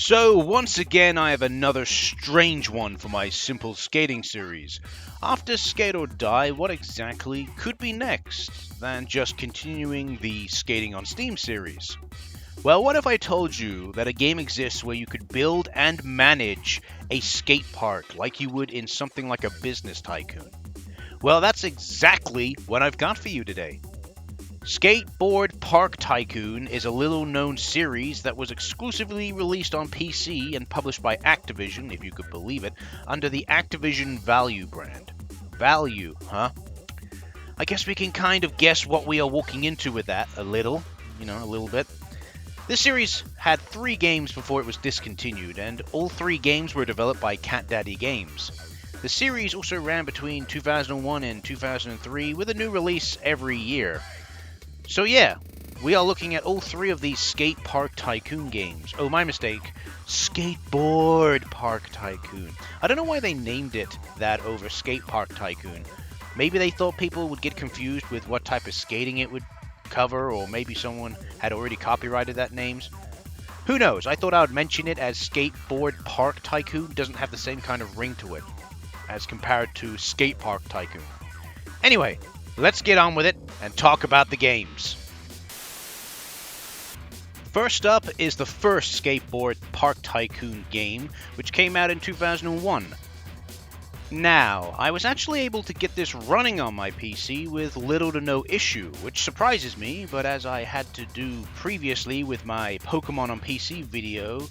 So, once again, I have another strange one for my simple skating series. After Skate or Die, what exactly could be next than just continuing the Skating on Steam series? Well, what if I told you that a game exists where you could build and manage a skate park like you would in something like a business tycoon? Well, that's exactly what I've got for you today. Skateboard Park Tycoon is a little-known series that was exclusively released on PC and published by Activision, if you could believe it, under the Activision Value brand. Value, huh? I guess we can kind of guess what we are walking into with that a little bit. This series had 3 games before it was discontinued, and all 3 games were developed by Cat Daddy Games. The series also ran between 2001 and 2003 with a new release every year. So yeah, we are looking at all 3 of these Skate Park Tycoon games. Oh, my mistake. Skateboard Park Tycoon. I don't know why they named it that over Skate Park Tycoon. Maybe they thought people would get confused with what type of skating it would cover, or maybe someone had already copyrighted that names. Who knows? I thought I would mention it as Skateboard Park Tycoon. Doesn't have the same kind of ring to it as compared to Skate Park Tycoon. Anyway, let's get on with it and talk about the games. First up is the first Skateboard Park Tycoon game, which came out in 2001. Now, I was actually able to get this running on my PC with little to no issue, which surprises me, but as I had to do previously with my Pokemon on PC video,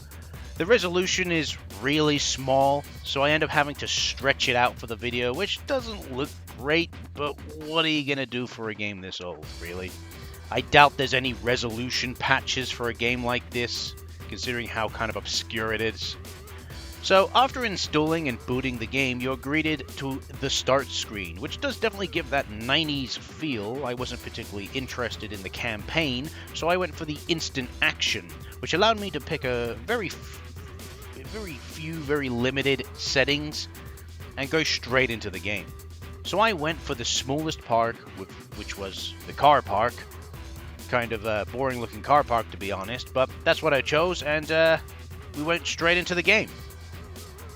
the resolution is really small, so I end up having to stretch it out for the video, which doesn't look great, but what are you gonna do for a game this old, really? I doubt there's any resolution patches for a game like this, considering how kind of obscure it is. So after installing and booting the game, you're greeted to the start screen, which does definitely give that 90s feel. I wasn't particularly interested in the campaign, so I went for the instant action, which allowed me to pick a very limited settings and go straight into the game. So I went for the smallest park, which was the car park. Kind of a boring looking car park, to be honest, but that's what I chose, and we went straight into the game.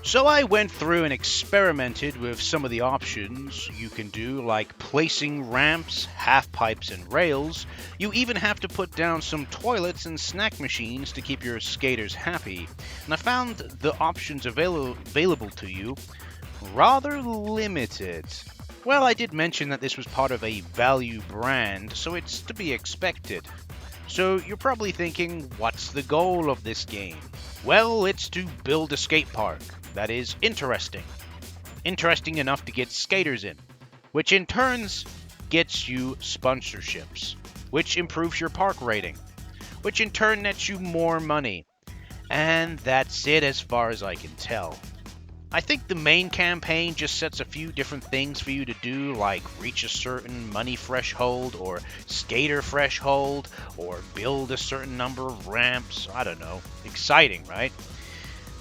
So I went through and experimented with some of the options you can do, like placing ramps, half pipes, and rails. You even have to put down some toilets and snack machines to keep your skaters happy. And I found the options available to you rather limited. Well, I did mention that this was part of a value brand, so it's to be expected. So you're probably thinking, what's the goal of this game? Well, it's to build a skate park that is interesting. Interesting enough to get skaters in, which in turns gets you sponsorships, which improves your park rating, which in turn nets you more money. And that's it as far as I can tell. I think the main campaign just sets a few different things for you to do, like reach a certain money threshold, or skater threshold, or build a certain number of ramps. I don't know. Exciting, right?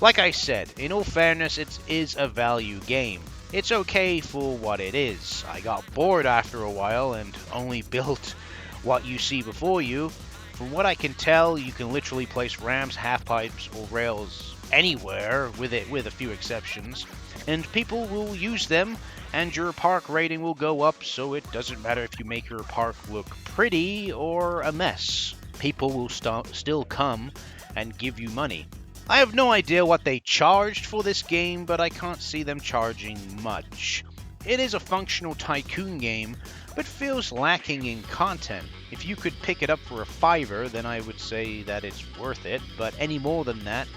Like I said, in all fairness, it is a value game. It's okay for what it is. I got bored after a while and only built what you see before you. From what I can tell, you can literally place ramps, half pipes, or rails anywhere with a few exceptions, and people will use them, and your park rating will go up, so it doesn't matter if you make your park look pretty or a mess. People will still come and give you money. I have no idea what they charged for this game, but I can't see them charging much. It is a functional tycoon game, but feels lacking in content. If you could pick it up for a $5, then I would say that it's worth it, but any more than that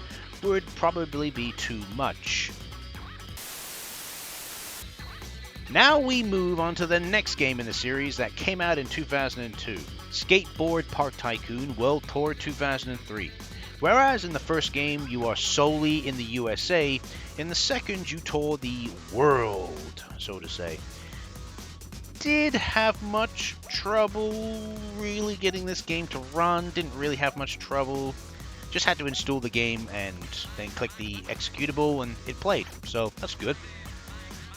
would probably be too much. Now we move on to the next game in the series that came out in 2002, Skateboard Park Tycoon World Tour 2003. Whereas in the first game you are solely in the USA, in the second you tour the world, so to say. Did have much trouble really getting this game to run, didn't really have much trouble. Just had to install the game and then click the executable and it played, so that's good.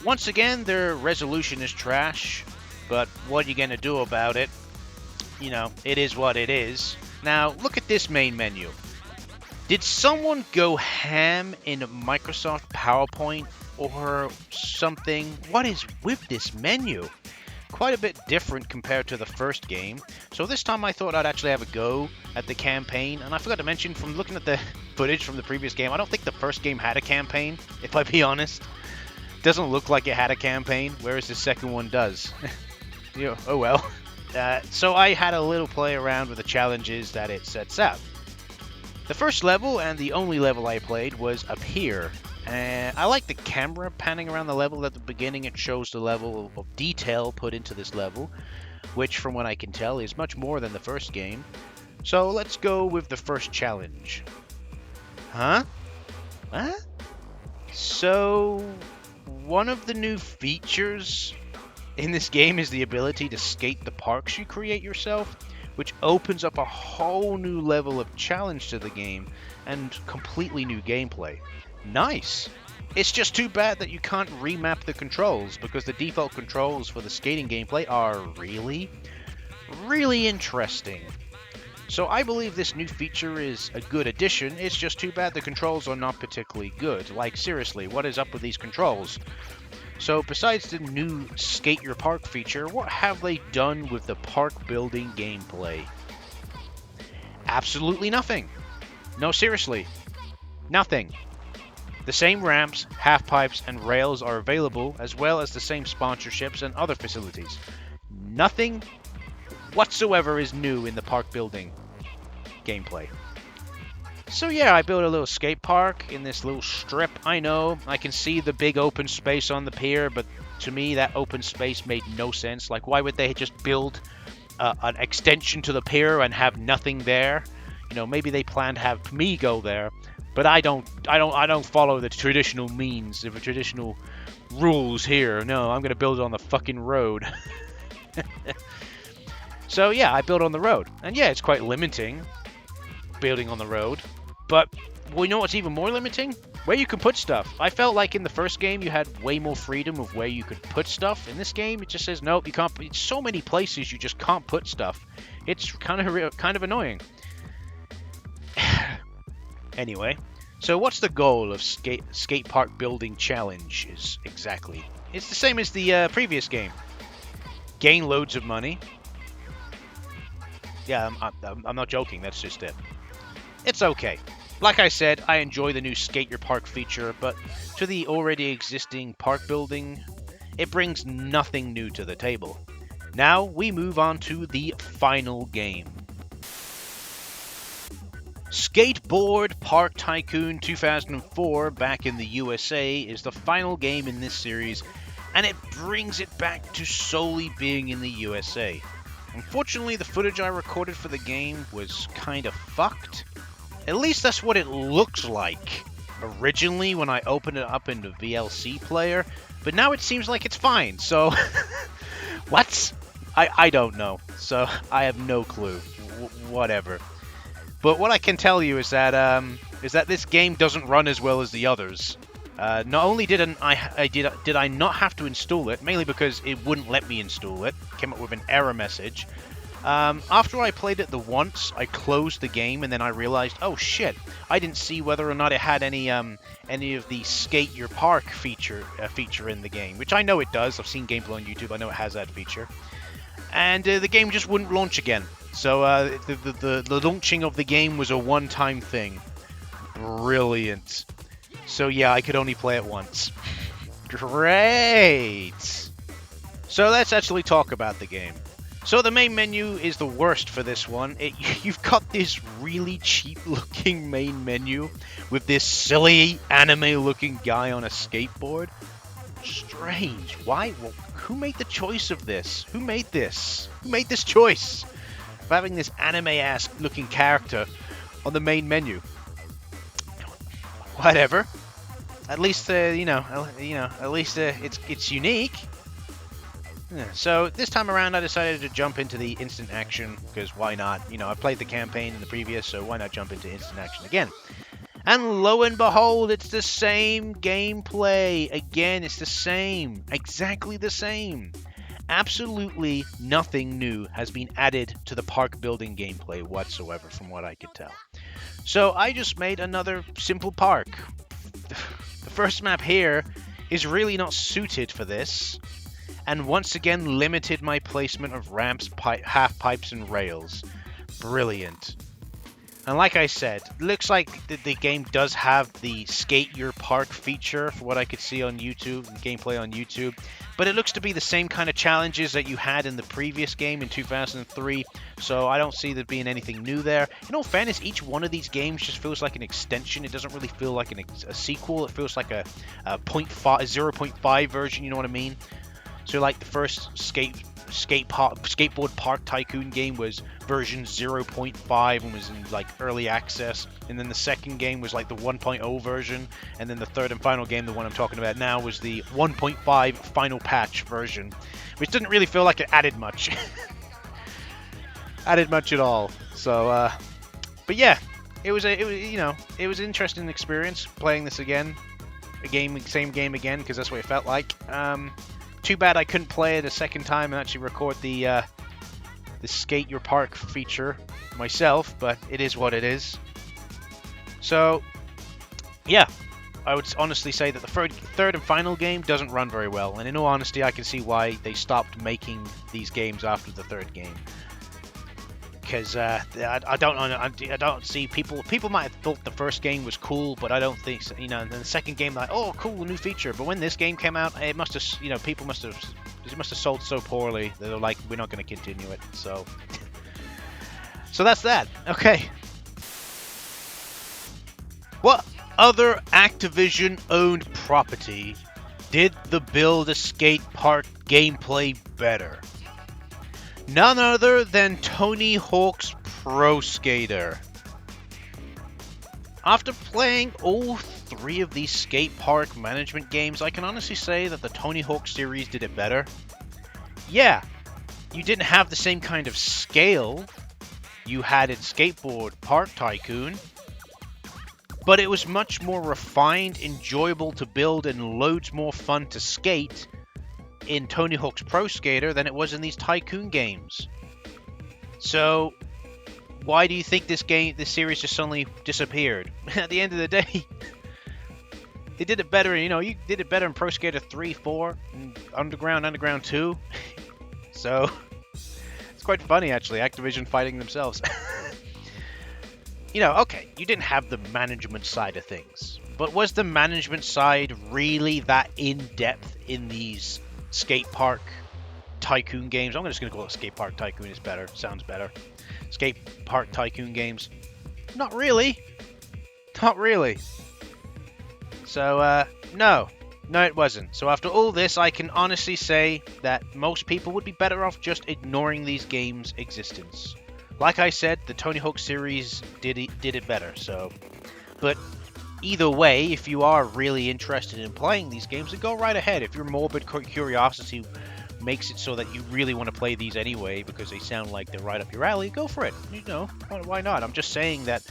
Once again, their resolution is trash, but what are you gonna do about it? You know, it is what it is. Now, look at this main menu. Did someone go ham in Microsoft PowerPoint or something? What is with this menu? Quite a bit different compared to the first game. So this time I thought I'd actually have a go at the campaign. And I forgot to mention, from looking at the footage from the previous game, I don't think the first game had a campaign, if I be honest. Doesn't look like it had a campaign, whereas the second one does. Oh well. So I had a little play around with the challenges that it sets out. The first level, and the only level I played, was up here. And I like the camera panning around the level. At the beginning it shows the level of detail put into this level, which from what I can tell is much more than the first game. So let's go with the first challenge. Huh? What? So one of the new features in this game is the ability to skate the parks you create yourself, which opens up a whole new level of challenge to the game and completely new gameplay. Nice! It's just too bad that you can't remap the controls, because the default controls for the skating gameplay are really, really interesting. So I believe this new feature is a good addition. It's just too bad the controls are not particularly good. Like, seriously, what is up with these controls? So besides the new Skate Your Park feature, what have they done with the park building gameplay? Absolutely nothing. No, seriously. Nothing. The same ramps, half pipes, and rails are available, as well as the same sponsorships and other facilities. Nothing whatsoever is new in the park building gameplay. So yeah, I built a little skate park in this little strip. I know, I can see the big open space on the pier, but to me that open space made no sense. Like, why would they just build an extension to the pier and have nothing there? You know, maybe they plan to have me go there, but I don't follow the traditional means, the traditional rules here. No, I'm gonna build it on the fucking road. So yeah, I built on the road, and yeah, it's quite limiting building on the road. But well, you know what's even more limiting? Where you can put stuff. I felt like in the first game you had way more freedom of where you could put stuff. In this game, it just says nope, you can't. It's so many places you just can't put stuff. It's kind of annoying. Anyway, so what's the goal of skate park building challenges exactly? It's the same as the previous game. Gain loads of money. Yeah, I'm not joking. That's just it. It's okay. Like I said, I enjoy the new Skate Your Park feature, but to the already existing park building, it brings nothing new to the table. Now we move on to the final game. Skateboard Park Tycoon 2004 back in the USA is the final game in this series, and it brings it back to solely being in the USA. Unfortunately, the footage I recorded for the game was kind of fucked. At least that's what it looks like originally when I opened it up in the VLC player, but now it seems like it's fine, so what? I don't know, so I have no clue. Whatever. But what I can tell you is that this game doesn't run as well as the others. Not only did I not have to install it, mainly because it wouldn't let me install it, came up with an error message. After I played it the once, I closed the game and then I realized, oh shit, I didn't see whether or not it had any of the Skate Your Park feature in the game, which I know it does. I've seen gameplay on YouTube. I know it has that feature, and the game just wouldn't launch again. So the launching of the game was a one-time thing. Brilliant. So yeah, I could only play it once. Great! So let's actually talk about the game. So the main menu is the worst for this one. You've got this really cheap-looking main menu with this silly anime-looking guy on a skateboard. Strange. Why? Well, who made the choice of this? Who made this? Who made this choice of having this anime-ass looking character on the main menu? Whatever. At least at least it's unique. Yeah. So this time around, I decided to jump into the instant action because why not? You know, I played the campaign in the previous, so why not jump into instant action again? And lo and behold, it's the same gameplay. Again, it's the same, exactly the same. Absolutely nothing new has been added to the park building gameplay whatsoever, from what I could tell. So I just made another simple park. The first map here is really not suited for this, and once again limited my placement of ramps, half pipes, and rails. Brilliant. And like I said, looks like the game does have the Skate Your Park feature, for what I could see on YouTube, gameplay on YouTube. But it looks to be the same kind of challenges that you had in the previous game in 2003, so I don't see there being anything new there. In all fairness, each one of these games just feels like an extension. It doesn't really feel like a sequel. It feels like a 0.5 version, you know what I mean? So like the first Skateboard Park Tycoon game was version 0.5 and was in like early access, and then the second game was like the 1.0 version, and then the third and final game, the one I'm talking about now, was the 1.5 final patch version, which didn't really feel like it added much. Added much at all. So but yeah, it was an interesting experience playing this again, same game again, because that's what it felt like. Too bad I couldn't play it a second time and actually record the Skate Your Park feature myself, but it is what it is. So, yeah, I would honestly say that the third and final game doesn't run very well, and in all honesty, I can see why they stopped making these games after the third game. Because I don't see people might have thought the first game was cool, but I don't think so, and the second game, like, oh cool, new feature. But when this game came out, it must have it must have sold so poorly that they're like, we're not going to continue it. So that's that. Okay. What other Activision owned property did the Build a Skate Park gameplay better? None other than Tony Hawk's Pro Skater. After playing all three of these skate park management games, I can honestly say that the Tony Hawk series did it better. Yeah, you didn't have the same kind of scale you had in Skateboard Park Tycoon, but it was much more refined, enjoyable to build, and loads more fun to skate in Tony Hawk's Pro Skater than it was in these Tycoon games. So why do you think this series just suddenly disappeared? At the end of the day, they did it better. You did it better in Pro Skater 3, 4, and Underground 2. So it's quite funny, actually, Activision fighting themselves. Okay, you didn't have the management side of things, but was the management side really that in-depth in these Skate Park Tycoon games? I'm just going to call it Skate Park Tycoon. It's better. Sounds better. Skate Park Tycoon games. Not really. Not really. So, no, it wasn't. So after all this, I can honestly say that most people would be better off just ignoring these games' existence. Like I said, the Tony Hawk series did it better. So, but either way, if you are really interested in playing these games, then go right ahead. If your morbid curiosity makes it so that you really want to play these anyway because they sound like they're right up your alley, go for it. Why not? I'm just saying that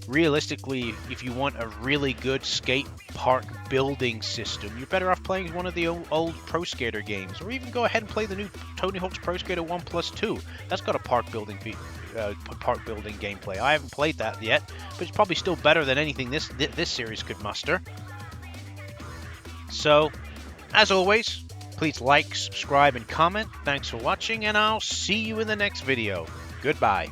realistically, if you want a really good skate park building system, you're better off playing one of the old Pro Skater games, or even go ahead and play the new Tony Hawk's Pro Skater 1+2. That's got a park building gameplay. I haven't played that yet, but it's probably still better than anything this series could muster. So, as always, please like, subscribe, and comment. Thanks for watching, and I'll see you in the next video. Goodbye.